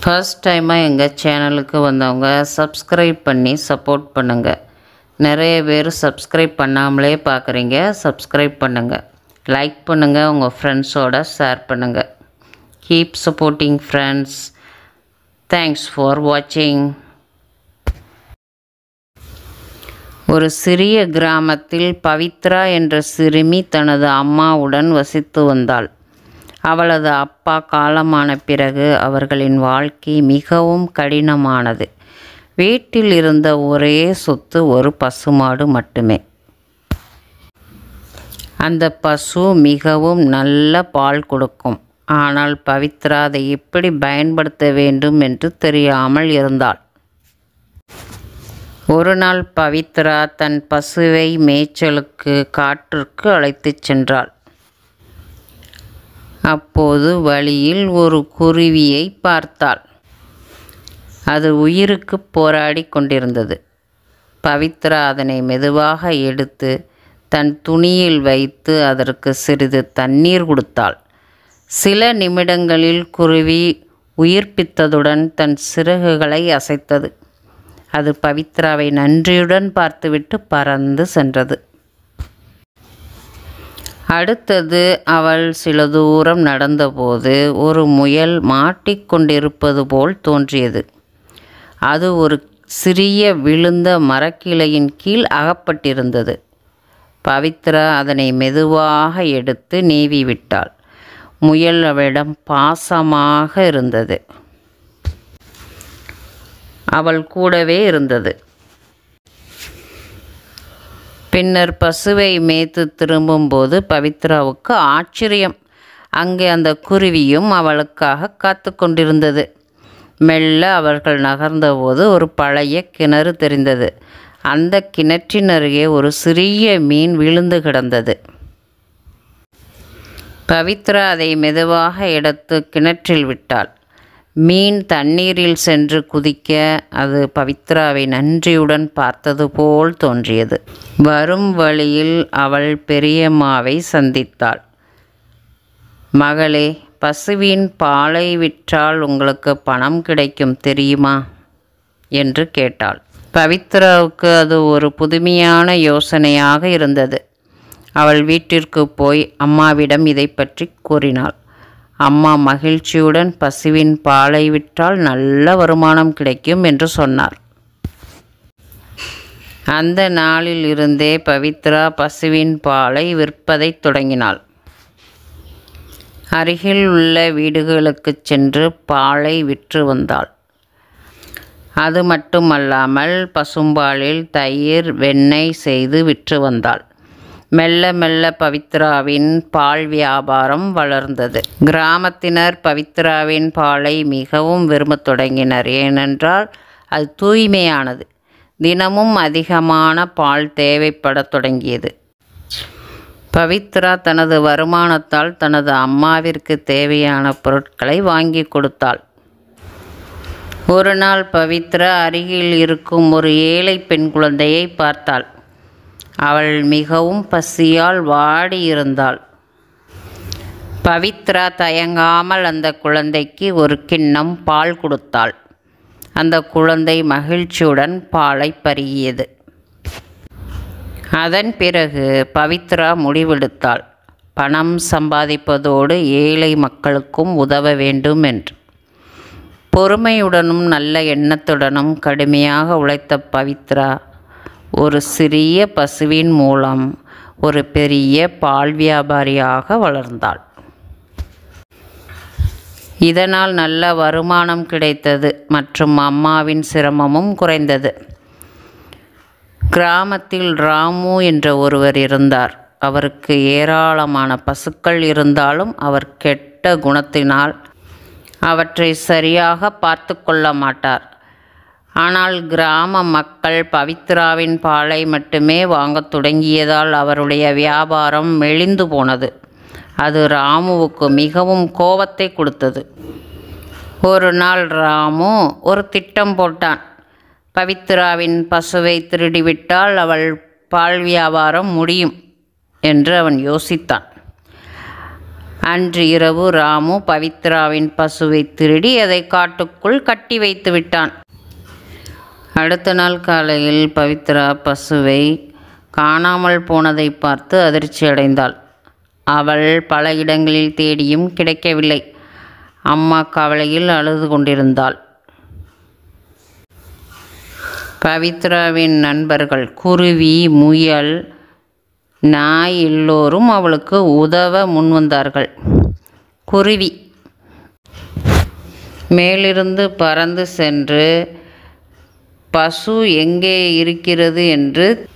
First டைமாக எங்கள் சேனலுக்கு வந்தவங்க சப்ஸ்கிரைப் பண்ணி சப்போர்ட் பண்ணுங்கள். நிறைய பேர் சப்ஸ்கிரைப் பண்ணாமலே பார்க்குறீங்க. சப்ஸ்கிரைப் பண்ணுங்கள், லைக் பண்ணுங்கள், உங்கள் ஃப்ரெண்ட்ஸோட ஷேர் பண்ணுங்கள். Keep supporting friends. Thanks for வாட்சிங். ஒரு சிறிய கிராமத்தில் பவித்ரா என்ற சிறுமி தனது அம்மாவுடன் வசித்து வந்தாள். அவளது அப்பா காலமான பிறகு அவர்களின் வாழ்க்கை மிகவும் கடினமானது. வீட்டில் இருந்த ஒரே சொத்து ஒரு பசுமாடு மட்டுமே. அந்த பசு மிகவும் நல்ல பால் கொடுக்கும். ஆனால் பவித்ரா அதை எப்படி பயன்படுத்த வேண்டும் என்று தெரியாமல் இருந்தாள். ஒரு நாள் பவித்ரா தன் பசுவை மேய்ச்சலுக்கு காட்டிற்கு அழைத்துச் சென்றாள். அப்போது வழியில் ஒரு குருவியை பார்த்தாள். அது உயிருக்கு போராடி கொண்டிருந்தது. பவித்ரா அதனை மெதுவாக எடுத்து தன் துணியில் வைத்து அதற்கு சிறிது தண்ணீர் கொடுத்தாள். சில நிமிடங்களில் குருவி உயிர்ப்பித்ததுடன் தன் சிறகுகளை அசைத்தது. அது பவித்ராவை நன்றியுடன் பார்த்துவிட்டு பறந்து சென்றது. அடுத்தது அவள் சில தூரம் நடந்தபோது ஒரு முயல் மாட்டிக்கொண்டிருப்பது போல் தோன்றியது. அது ஒரு சிறிய விழுந்த மரக்கிளையின் கீழ் அகப்பட்டிருந்தது. பவித்ரா அதனை மெதுவாக எடுத்து நீவி விட்டாள். முயல் அவளிடம் பாசமாக இருந்தது. அவள் கூடவே இருந்தது. பின்னர் பசுவை மேய்த்து திரும்பும்போது பவித்ராவுக்கு ஆச்சரியம். அங்கே அந்த குருவியும் அவளுக்காக காத்து கொண்டிருந்தது. மெல்ல அவர்கள் நகர்ந்தபோது ஒரு பழைய கிணறு தெரிந்தது. அந்த கிணற்றின் அருகே ஒரு சிறிய மீன் விழுந்து கிடந்தது. பவித்ரா அதை மெதுவாக எடுத்து கிணற்றில் விட்டாள். மீன் தண்ணீரில் சென்று குதிக்க அது பவித்ராவை நன்றியுடன் பார்த்தது போல் தோன்றியது. வரும் வழியில் அவள் பெரியம்மாவை சந்தித்தாள். மகளே, பசுவின் பாலை விற்றால் உங்களுக்கு பணம் கிடைக்கும் தெரியுமா என்று கேட்டாள். பவித்ராவுக்கு அது ஒரு புதுமையான யோசனையாக இருந்தது. அவள் வீட்டிற்கு போய் அம்மாவிடம் இதை பற்றி கூறினாள். அம்மா மகிழ்ச்சியுடன் பசுவின் பாலை விற்றால் நல்ல வருமானம் கிடைக்கும் என்று சொன்னார். அந்த நாளில் இருந்தே பவித்ரா பசுவின் பாலை விற்பதை தொடங்கினாள். அருகில் உள்ள வீடுகளுக்கு சென்று பாலை விற்று வந்தாள். அது மட்டுமல்லாமல் பசும்பாலில் தயிர், வெண்ணெய் செய்து விற்று வந்தாள். மெல்ல மெல்ல பவித்ராவின் பால் வியாபாரம் வளர்ந்தது. கிராமத்தினர் பவித்ராவின் பாலை மிகவும் விரும்பத் தொடங்கினர். ஏனென்றால் அது தூய்மையானது. தினமும் அதிகமான பால் தேவைப்படத் தொடங்கியது. பவித்ரா தனது வருமானத்தால் தனது அம்மாவிற்கு தேவையான பொருட்களை வாங்கி கொடுத்தாள். ஒரு நாள் பவித்ரா அருகில் இருக்கும் ஒரு ஏழை பெண் குழந்தையை பார்த்தாள். அவள் மிகவும் பசியால் வாடியிருந்தாள். பவித்ரா தயங்காமல் அந்த குழந்தைக்கு ஒரு கிண்ணம் பால் கொடுத்தாள். அந்த குழந்தை மகிழ்ச்சியுடன் பாலை பருகியது. அதன் பிறகு பவித்ரா முடிவெடுத்தாள். பணம் சம்பாதிப்பதோடு ஏழை மக்களுக்கும் உதவ வேண்டும் என்று. பொறுமையுடனும் நல்ல எண்ணத்துடனும் கடுமையாக உழைத்த பவித்ரா ஒரு சிறிய பசுவின் மூலம் ஒரு பெரிய பால் வியாபாரியாக வளர்ந்தாள். இதனால் நல்ல வருமானம் கிடைத்தது மற்றும் அம்மாவின் சிரமமும் குறைந்தது. கிராமத்தில் ராமு என்ற ஒருவர் இருந்தார். அவருக்கு ஏராளமான பசுக்கள் இருந்தாலும் அவர் கெட்ட குணத்தினால் அவற்றை சரியாக பார்த்து கொள்ள மாட்டார். ஆனால் கிராம மக்கள் பவித்ராவின் பாலை மட்டுமே வாங்கத் தொடங்கியதால் அவருடைய வியாபாரம் மெலிந்து போனது. அது ராமுவுக்கு மிகவும் கோபத்தை கொடுத்தது. ஒரு நாள் ராமு ஒரு திட்டம் போட்டான். பவித்ராவின் பசுவை திருடிவிட்டால் அவள் பால் வியாபாரம் முடியும் என்று அவன் யோசித்தான். அன்று இரவு ராமு பவித்ராவின் பசுவை திருடி அதை காட்டுக்குள் கட்டி வைத்து விட்டான். அடுத்த நாள் காலையில் பவித்ரா பசுவை காணாமல் போனதை பார்த்து அதிர்ச்சி அடைந்தாள். அவள் பல இடங்களில் தேடியும் கிடைக்கவில்லை. அம்மா கவலையில் அழுது கொண்டிருந்தாள். பவித்ராவின் நண்பர்கள் குருவி, முயல், நாய் எல்லோரும் அவளுக்கு உதவ முன்வந்தார்கள். குருவி மேலிருந்து பறந்து சென்று பசு எங்கே இருக்கிறது என்று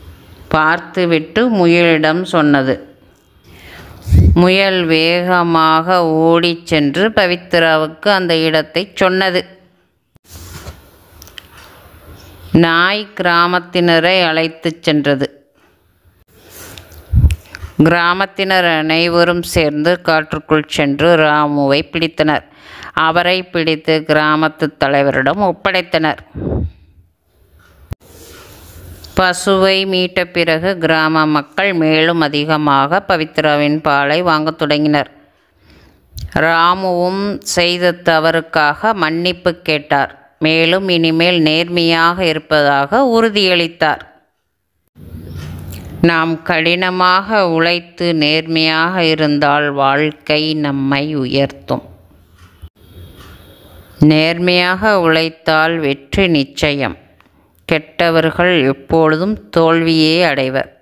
பார்த்துவிட்டு முயலிடம் சொன்னது. முயல் வேகமாக ஓடிச் சென்று பவித்ராவுக்கு அந்த இடத்தை சொன்னது. நாய் கிராமத்தினரை அழைத்துச் சென்றது. கிராமத்தினர் அனைவரும் சேர்ந்து காற்றுக்குள் சென்று ராமுவை பிடித்தனர். அவரை பிடித்து கிராமத்து தலைவரிடம் ஒப்படைத்தனர். பசுவை மீட்ட பிறகு கிராம மக்கள் மேலும் அதிகமாக பவித்ராவின் பாலை வாங்கத் தொடங்கினர். ராமுவும் செய்த தவறுக்காக மன்னிப்பு கேட்டார். மேலும் இனிமேல் நேர்மையாக இருப்பதாக உறுதியளித்தார். நாம் கடினமாக உழைத்து நேர்மையாக இருந்தால் வாழ்க்கை நம்மை உயர்த்தும். நேர்மையாக உழைத்தால் வெற்றி நிச்சயம். கெட்டவர்கள் எப்பொழுதும் தோல்வியே அடைவர்.